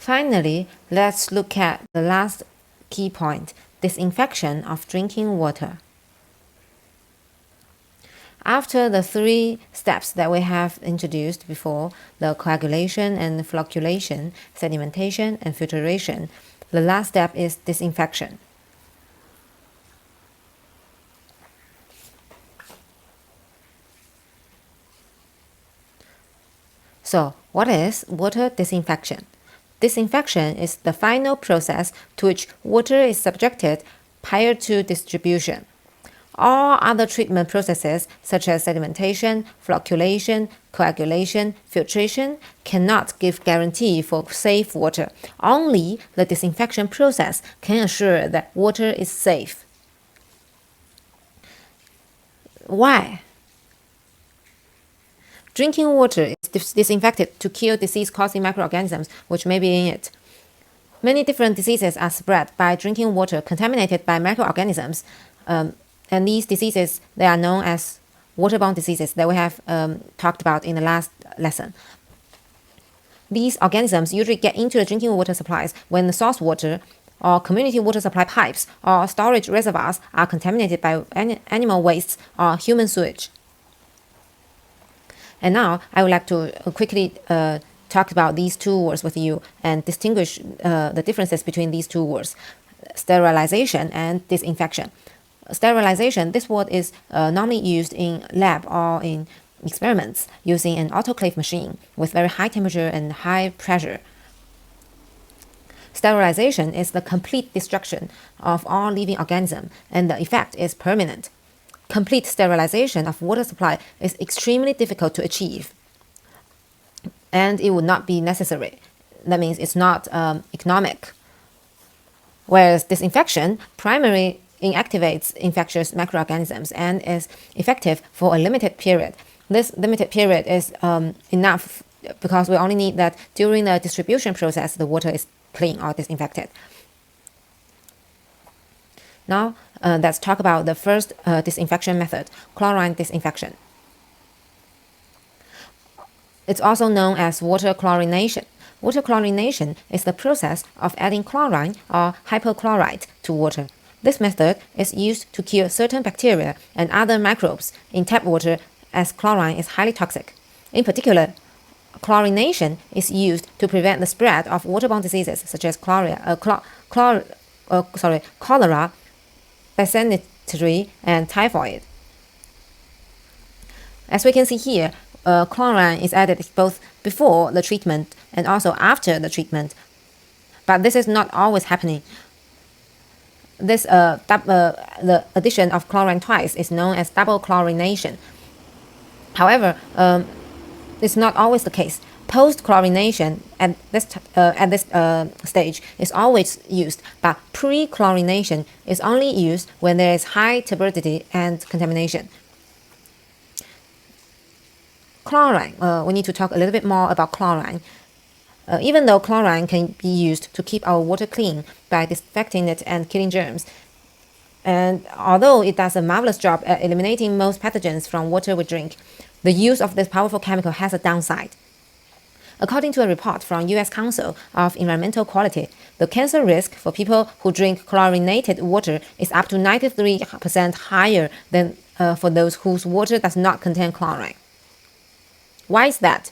Finally, let's look at the last key point, disinfection of drinking water. After the 3 steps that we have introduced before, the coagulation and flocculation, sedimentation, and filtration, the last step is disinfection. So, what is water disinfection? Disinfection is the final process to which water is subjected prior to distribution. All other treatment processes, such as sedimentation, flocculation, coagulation, filtration, cannot give guarantee for safe water. Only the disinfection process can assure that water is safe. Why? Drinking water is disinfected to kill disease-causing microorganisms which may be in it. Many different diseases are spread by drinking water contaminated by microorganisms. And these diseases, they are known as waterborne diseases that we have talked about in the last lesson. These organisms usually get into the drinking water supplies when the source water or community water supply pipes or storage reservoirs are contaminated by animal wastes or human sewage. And now I would like to quickly talk about these 2 words with you and distinguish the differences between these 2 words, sterilization and disinfection. Sterilization, this word is normally used in lab or in experiments using an autoclave machine with very high temperature and high pressure. Sterilization is the complete destruction of all living organisms, and the effect is permanent. Complete sterilization of water supply is extremely difficult to achieve, and it would not be necessary. That means it's not economic. Whereas disinfection primarily inactivates infectious microorganisms and is effective for a limited period. This limited period is enough because we only need that during the distribution process the water is clean or disinfected. Now let's talk about the first disinfection method, chlorine disinfection. It's also known as water chlorination. Water chlorination is the process of adding chlorine or hypochlorite to water. This method is used to kill certain bacteria and other microbes in tap water as chlorine is highly toxic. In particular, chlorination is used to prevent the spread of waterborne diseases such as cholera, dysentery, and typhoid. As we can see here, chlorine is added both before the treatment and also after the treatment. But this is not always happening. The addition of chlorine twice is known as double chlorination. However, it's not always the case. Post-chlorination at this stage is always used, but pre-chlorination is only used when there is high turbidity and contamination. Chlorine, we need to talk a little bit more about chlorine. Even though chlorine can be used to keep our water clean by disinfecting it and killing germs, and although it does a marvelous job at eliminating most pathogens from water we drink, the use of this powerful chemical has a downside. According to a report from U.S. Council of Environmental Quality, the cancer risk for people who drink chlorinated water is up to 93% higher than for those whose water does not contain chlorine. Why is that?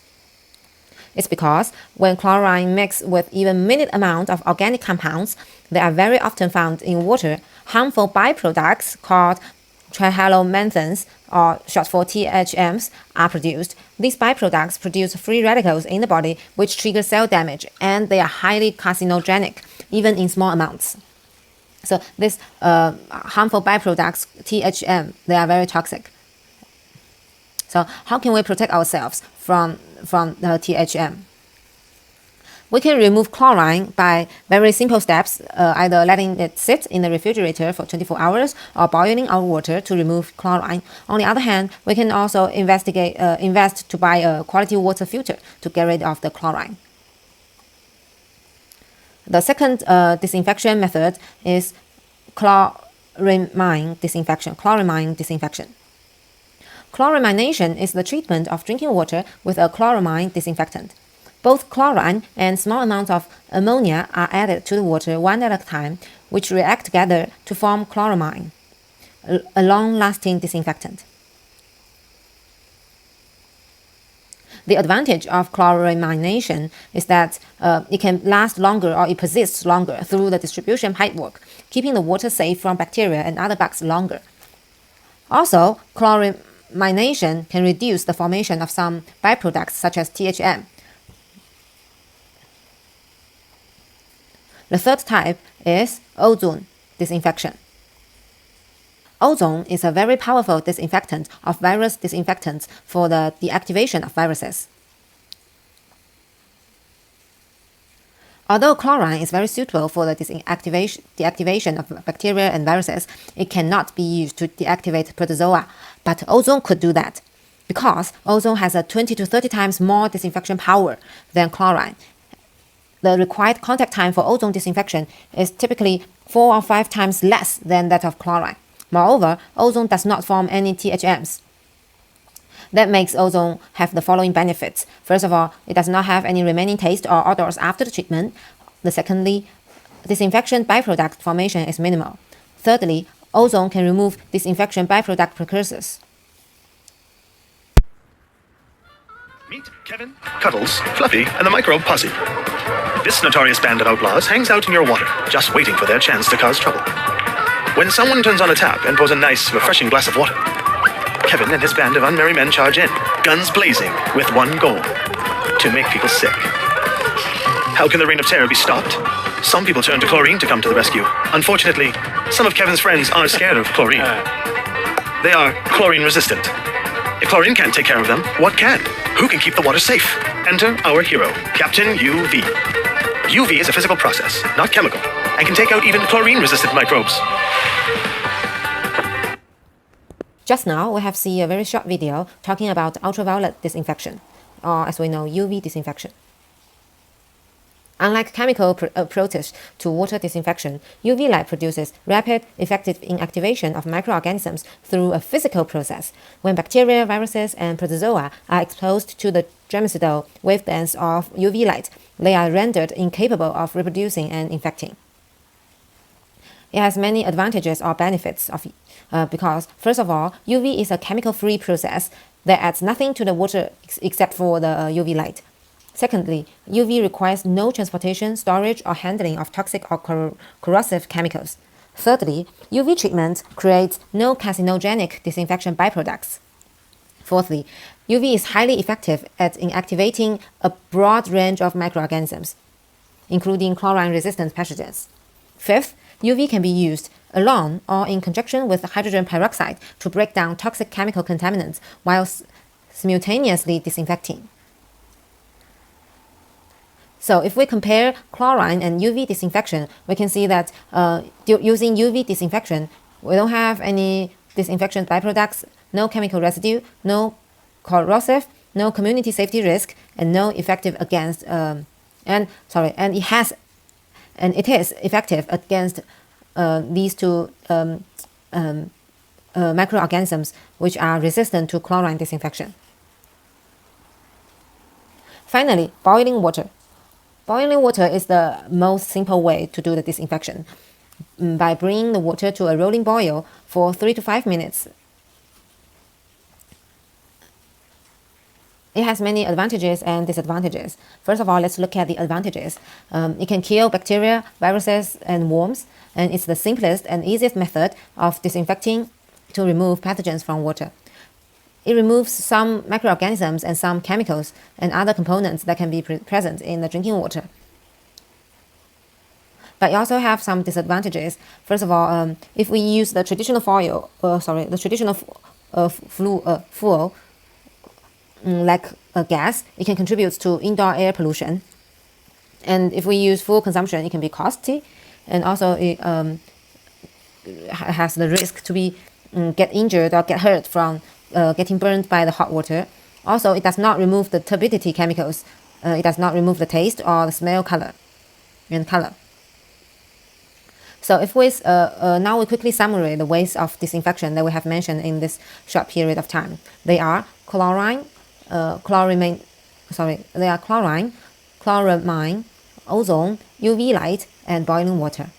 It's because when chlorine mixes with even minute amount of organic compounds that are very often found in water, harmful byproducts called trihalomethanes, or short for THMs, are produced. These byproducts produce free radicals in the body which trigger cell damage, and they are highly carcinogenic, even in small amounts. So these harmful byproducts, THM, they are very toxic. So how can we protect ourselves from the THM? We can remove chlorine by very simple steps, either letting it sit in the refrigerator for 24 hours or boiling our water to remove chlorine. On the other hand, we can also invest to buy a quality water filter to get rid of the chlorine. The second disinfection method is chloramine disinfection. Chloramination is the treatment of drinking water with a chloramine disinfectant. Both chlorine and small amounts of ammonia are added to the water one at a time, which react together to form chloramine, a long-lasting disinfectant. The advantage of chlorination is that it can last longer, or it persists longer through the distribution pipework, keeping the water safe from bacteria and other bugs longer. Also, chlorination can reduce the formation of some byproducts such as THM. The third type is ozone disinfection. Ozone is a very powerful disinfectant of virus disinfectants for the deactivation of viruses. Although chlorine is very suitable for the deactivation of bacteria and viruses, it cannot be used to deactivate protozoa, but ozone could do that, because ozone has a 20 to 30 times more disinfection power than chlorine. The required contact time for ozone disinfection is typically 4 or 5 times less than that of chlorine. Moreover, ozone does not form any THMs. That makes ozone have the following benefits. First of all, it does not have any remaining taste or odors after the treatment. Secondly, disinfection byproduct formation is minimal. Thirdly, ozone can remove disinfection byproduct precursors. Meet Kevin, Cuddles, Fluffy, and the Microbe Posse. This notorious band of outlaws hangs out in your water, just waiting for their chance to cause trouble. When someone turns on a tap and pours a nice, refreshing glass of water, Kevin and his band of unmerry men charge in, guns blazing, with one goal: to make people sick. How can the reign of terror be stopped? Some people turn to chlorine to come to the rescue. Unfortunately, some of Kevin's friends are scared of chlorine. They are chlorine resistant. If chlorine can't take care of them, what can? Who can keep the water safe? Enter our hero, Captain UV. UV is a physical process, not chemical, and can take out even chlorine-resistant microbes. Just now, we have seen a very short video talking about ultraviolet disinfection, or as we know, UV disinfection. Unlike chemical approaches to water disinfection, UV light produces rapid, effective inactivation of microorganisms through a physical process. When bacteria, viruses, and protozoa are exposed to the germicidal wavelengths of UV light, they are rendered incapable of reproducing and infecting. It has many advantages or benefits because, first of all, UV is a chemical-free process that adds nothing to the water except for the UV light. Secondly, UV requires no transportation, storage, or handling of toxic or corrosive chemicals. Thirdly, UV treatment creates no carcinogenic disinfection byproducts. Fourthly, UV is highly effective at inactivating a broad range of microorganisms, including chlorine-resistant pathogens. Fifth, UV can be used alone or in conjunction with hydrogen peroxide to break down toxic chemical contaminants while simultaneously disinfecting. So if we compare chlorine and UV disinfection, we can see that using UV disinfection, we don't have any disinfection byproducts, no chemical residue, no corrosive, no community safety risk, and no effective against and it is effective against these two microorganisms which are resistant to chlorine disinfection. Finally, boiling water. Boiling water is the most simple way to do the disinfection. By bringing the water to a rolling boil for 3 to 5 minutes. It has many advantages and disadvantages. First of all, let's look at the advantages. It can kill bacteria, viruses, and worms, and it's the simplest and easiest method of disinfecting to remove pathogens from water. It removes some microorganisms and some chemicals and other components that can be present in the drinking water. But you also have some disadvantages. First of all, if we use the traditional fuel, like a gas, it can contribute to indoor air pollution. And if we use full consumption, it can be costly, and also it has the risk to be get injured or get hurt from getting burned by the hot water. Also, it does not remove the turbidity chemicals. It does not remove the taste or the smell, color. So if we now we quickly summarize the ways of disinfection that we have mentioned in this short period of time. They are chlorine, chloramine, ozone, UV light, and boiling water.